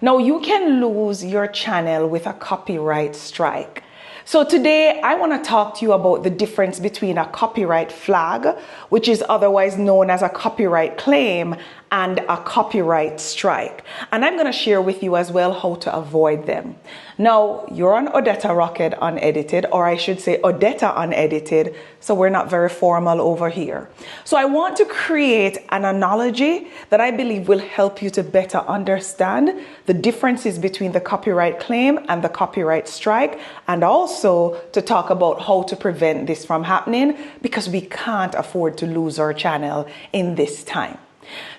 Now, you can lose your channel with a copyright strike. So today I want to talk to you about the difference between a copyright flag, which is otherwise known as a copyright claim, and a copyright strike. And I'm going to share with you as well how to avoid them. Now, you're on Odetta Rocket Unedited, or I should say Odetta Unedited, so we're not very formal over here. So I want to create an analogy that I believe will help you to better understand the differences between the copyright claim and the copyright strike, and also to talk about how to prevent this from happening, because we can't afford to lose our channel in this time.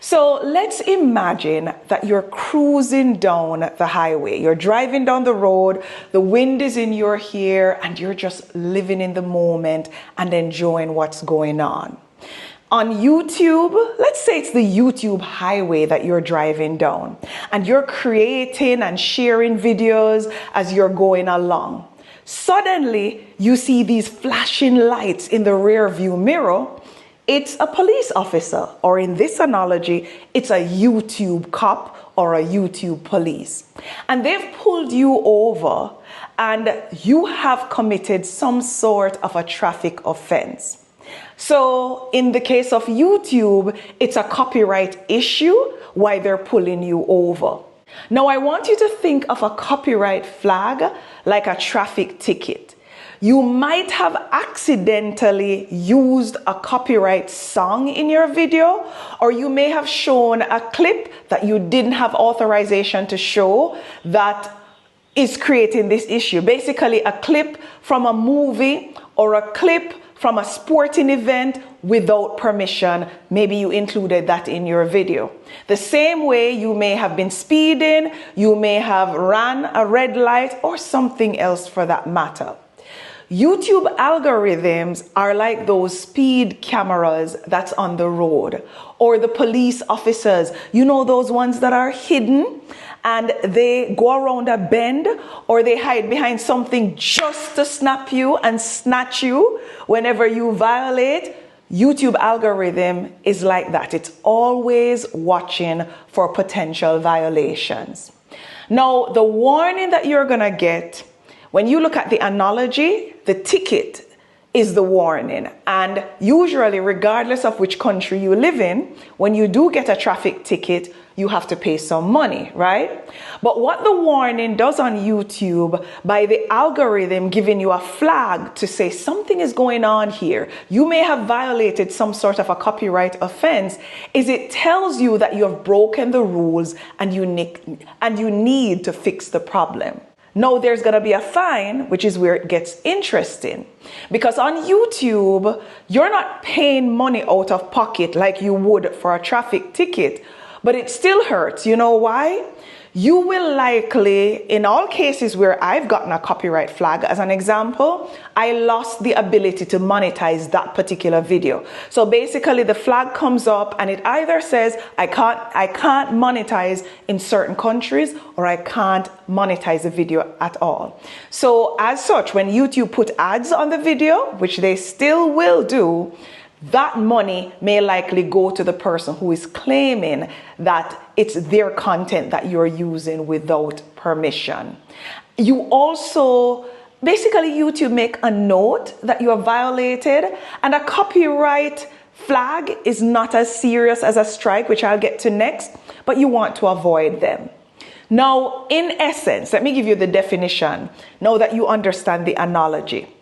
So let's imagine that you're cruising down the highway. You're driving down the road, the wind is in your hair, and you're just living in the moment and enjoying what's going on. On YouTube, let's say it's the YouTube highway that you're driving down, and you're creating and sharing videos as you're going along. Suddenly, you see these flashing lights in the rear view mirror. It's a police officer, or in this analogy, it's a YouTube cop or a YouTube police. And they've pulled you over and you have committed some sort of a traffic offense. So in the case of YouTube, it's a copyright issue why they're pulling you over. Now I want you to think of a copyright flag like a traffic ticket. You might have accidentally used a copyright song in your video, or you may have shown a clip that you didn't have authorization to show that is creating this issue. Basically, a clip from a movie or a clip from a sporting event without permission. Maybe you included that in your video. The same way you may have been speeding, you may have ran a red light, or something else for that matter. YouTube algorithms are like those speed cameras that's on the road, or the police officers, you know, those ones that are hidden and they go around a bend or they hide behind something just to snap you and snatch you whenever you violate. YouTube algorithm is like that. It's always watching for potential violations. Now, the warning that you're gonna get when you look at the analogy, the ticket is the warning. And usually, regardless of which country you live in, when you do get a traffic ticket, you have to pay some money, right? But what the warning does on YouTube, by the algorithm giving you a flag to say something is going on here, you may have violated some sort of a copyright offense, is it tells you that you have broken the rules and you need to fix the problem. Now there's going to be a fine, which is where it gets interesting. Because on YouTube, you're not paying money out of pocket like you would for a traffic ticket, but it still hurts. You know why? You will likely, in all cases where I've gotten a copyright flag, as an example, I lost the ability to monetize that particular video. So basically the flag comes up and it either says I can't monetize in certain countries, or I can't monetize the video at all. So as such, when YouTube put ads on the video, which they still will do, that money may likely go to the person who is claiming that it's their content that you're using without permission. You also, basically YouTube make a note that you have violated, and a copyright flag is not as serious as a strike, which I'll get to next, but you want to avoid them. Now, in essence, let me give you the definition now that you understand the analogy.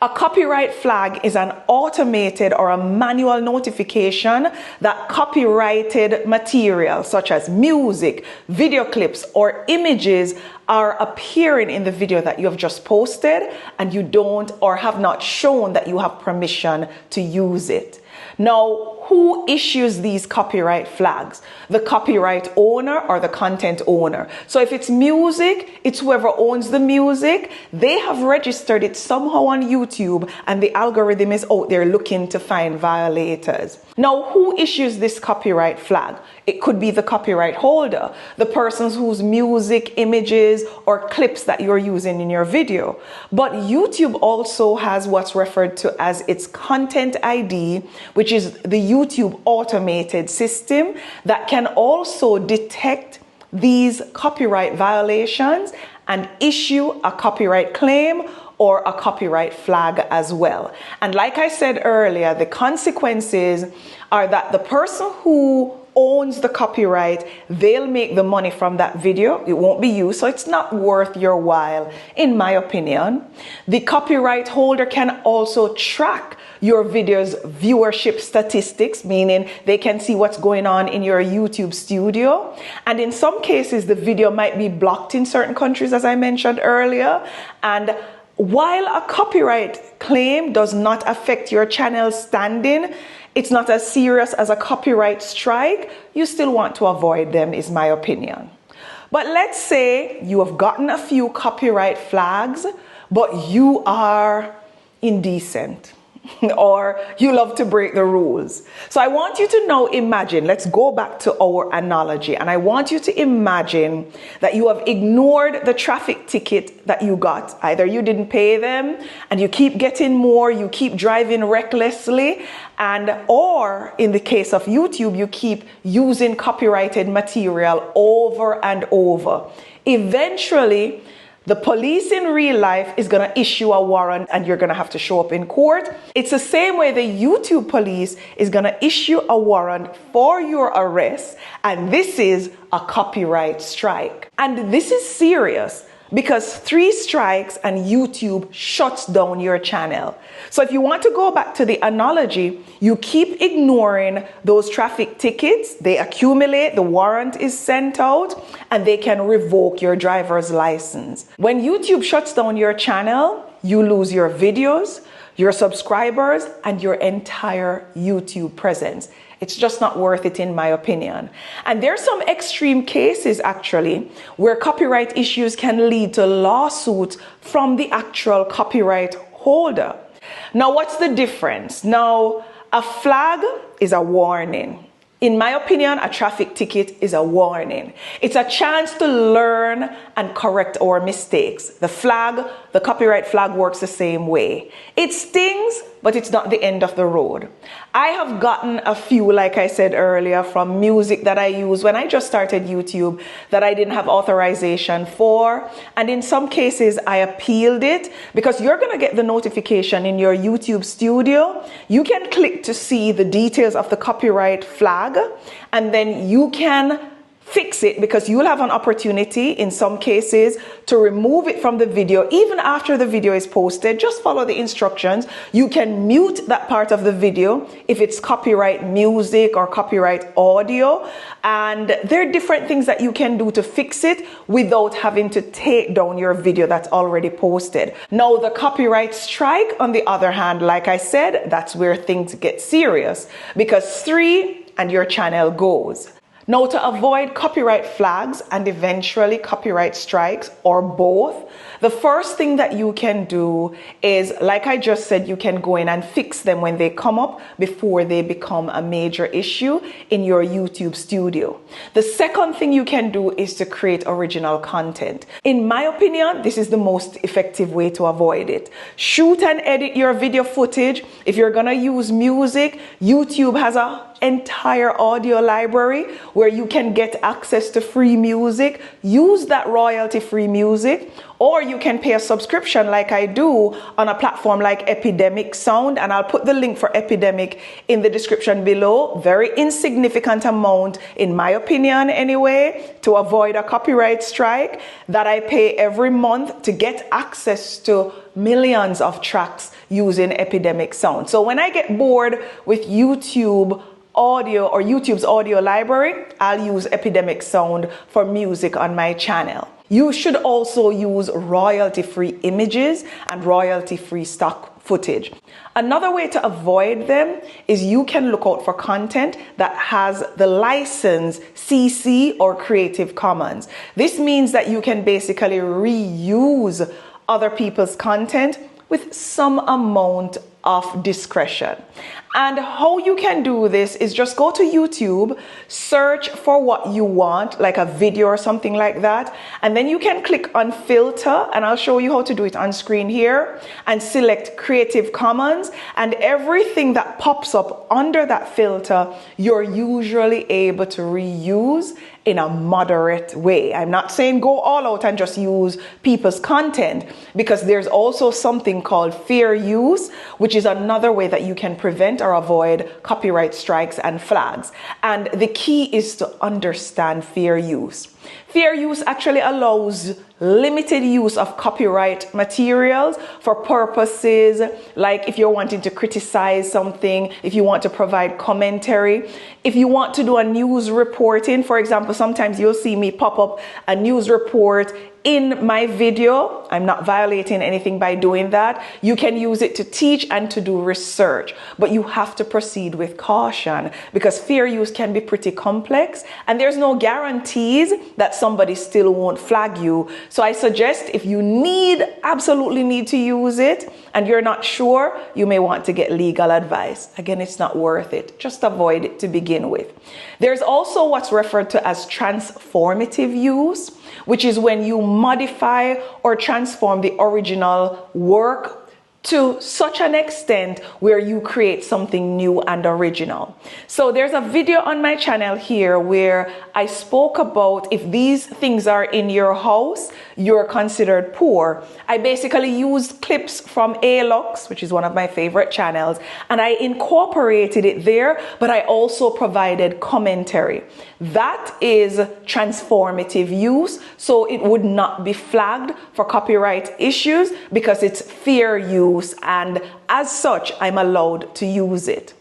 A copyright flag is an automated or a manual notification that copyrighted material such as music, video clips, or images are appearing in the video that you have just posted and you don't or have not shown that you have permission to use it. Now, who issues these copyright flags? The copyright owner or the content owner. So if it's music, it's whoever owns the music. They have registered it somehow on YouTube and the algorithm is out there looking to find violators. Now, who issues this copyright flag? It could be the copyright holder, the person whose music, images, or clips that you're using in your video. But YouTube also has what's referred to as its content ID, which is the YouTube automated system that can also detect these copyright violations and issue a copyright claim or a copyright flag as well. And like I said earlier, the consequences are that the person who owns the copyright, they'll make the money from that video. It won't be you, so it's not worth your while, in my opinion. The copyright holder can also track your video's viewership statistics, meaning they can see what's going on in your YouTube studio. And in some cases, the video might be blocked in certain countries, as I mentioned earlier. And while a copyright claim does not affect your channel's standing, it's not as serious as a copyright strike, you still want to avoid them, is my opinion. But let's say you have gotten a few copyright flags, but you are indecent or you love to break the rules. So I want you to now imagine, let's go back to our analogy, and I want you to imagine that you have ignored the traffic ticket that you got. Either you didn't pay them and you keep getting more, you keep driving recklessly, or in the case of YouTube, you keep using copyrighted material over and over. Eventually, the police in real life is going to issue a warrant and you're going to have to show up in court. It's the same way the YouTube police is going to issue a warrant for your arrest. And this is a copyright strike. And this is serious because 3 strikes and YouTube shuts down your channel. So if you want to go back to the analogy, you keep ignoring those traffic tickets, they accumulate, the warrant is sent out, and they can revoke your driver's license. When YouTube shuts down your channel, you lose your videos, your subscribers, and your entire YouTube presence. It's just not worth it, in my opinion. And there's some extreme cases actually where copyright issues can lead to lawsuits from the actual copyright holder. Now, what's the difference? Now, a flag is a warning. In my opinion, a traffic ticket is a warning. It's a chance to learn and correct our mistakes. The flag, the copyright flag, works the same way. It stings, but it's not the end of the road. I have gotten a few, like I said earlier, from music that I use when I just started YouTube that I didn't have authorization for. And in some cases, I appealed it because you're going to get the notification in your YouTube studio. You can click to see the details of the copyright flag, and then you can fix it because you'll have an opportunity in some cases to remove it from the video even after the video is posted. Just follow the instructions. You can mute that part of the video if it's copyright music or copyright audio, and there are different things that you can do to fix it without having to take down your video that's already posted. Now, the copyright strike, on the other hand, like I said, that's where things get serious because 3 and your channel goes. Now, to avoid copyright flags and eventually copyright strikes, or both, the first thing that you can do is, like I just said, you can go in and fix them when they come up before they become a major issue in your YouTube studio. The second thing you can do is to create original content. In my opinion, this is the most effective way to avoid it. Shoot and edit your video footage. If you're gonna use music, YouTube has an entire audio library where you can get access to free music. Use that royalty-free music, or you can pay a subscription like I do on a platform like Epidemic Sound, and I'll put the link for Epidemic in the description below. Very insignificant amount, in my opinion anyway, to avoid a copyright strike, that I pay every month to get access to millions of tracks using Epidemic Sound. So when I get bored with YouTube audio or YouTube's audio library, I'll use Epidemic Sound for music on my channel. You should also use royalty-free images and royalty-free stock footage. Another way to avoid them is you can look out for content that has the license CC or Creative Commons. This means that you can basically reuse other people's content with some amount of discretion. And how you can do this is just go to YouTube, search for what you want, like a video or something like that, and then you can click on filter, and I'll show you how to do it on screen here, and select Creative Commons, and everything that pops up under that filter you're usually able to reuse in a moderate way. I'm not saying go all out and just use people's content, because there's also something called fair use, which is another way that you can prevent or avoid copyright strikes and flags. And the key is to understand fair use. Fair use actually allows limited use of copyright materials for purposes like if you're wanting to criticize something, if you want to provide commentary, if you want to do a news reporting. For example, sometimes you'll see me pop up a news report in my video. I'm not violating anything by doing that. You can use it to teach and to do research, but you have to proceed with caution, because fair use can be pretty complex and there's no guarantees that somebody still won't flag you. So I suggest if you absolutely need to use it and you're not sure, you may want to get legal advice. Again, it's not worth it. Just avoid it to begin with. There's also what's referred to as transformative use, which is when you modify or transform the original work to such an extent where you create something new and original. So there's a video on my channel here where I spoke about if these things are in your house, you're considered poor. I basically used clips from Alux, which is one of my favorite channels, and I incorporated it there, but I also provided commentary. That is transformative use, so it would not be flagged for copyright issues because it's fair use, and as such, I'm allowed to use it.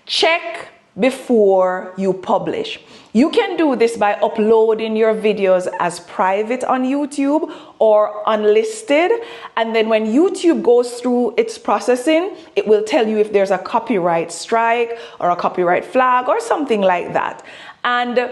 Check before you publish. You can do this by uploading your videos as private on YouTube or unlisted, and then when YouTube goes through its processing, it will tell you if there's a copyright strike or a copyright flag or something like that. And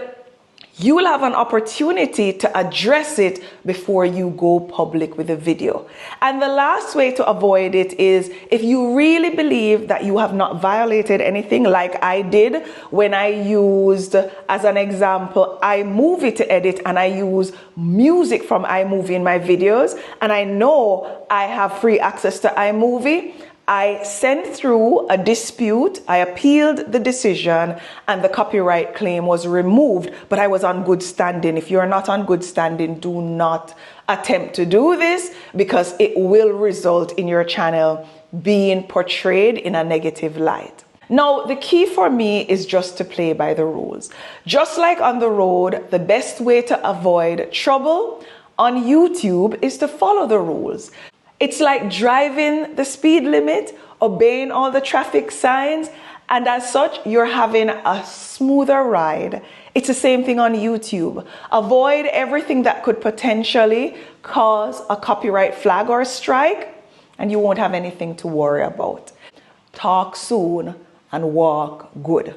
you will have an opportunity to address it before you go public with a video. And the last way to avoid it is if you really believe that you have not violated anything, like I did when I used, as an example, iMovie to edit, and I use music from iMovie in my videos, and I know I have free access to iMovie. I sent through a dispute, I appealed the decision, and the copyright claim was removed, but I was on good standing. If you're not on good standing, do not attempt to do this, because it will result in your channel being portrayed in a negative light. Now, the key for me is just to play by the rules. Just like on the road, the best way to avoid trouble on YouTube is to follow the rules. It's like driving the speed limit, obeying all the traffic signs, and as such, you're having a smoother ride. It's the same thing on YouTube. Avoid everything that could potentially cause a copyright flag or a strike, and you won't have anything to worry about. Talk soon and walk good.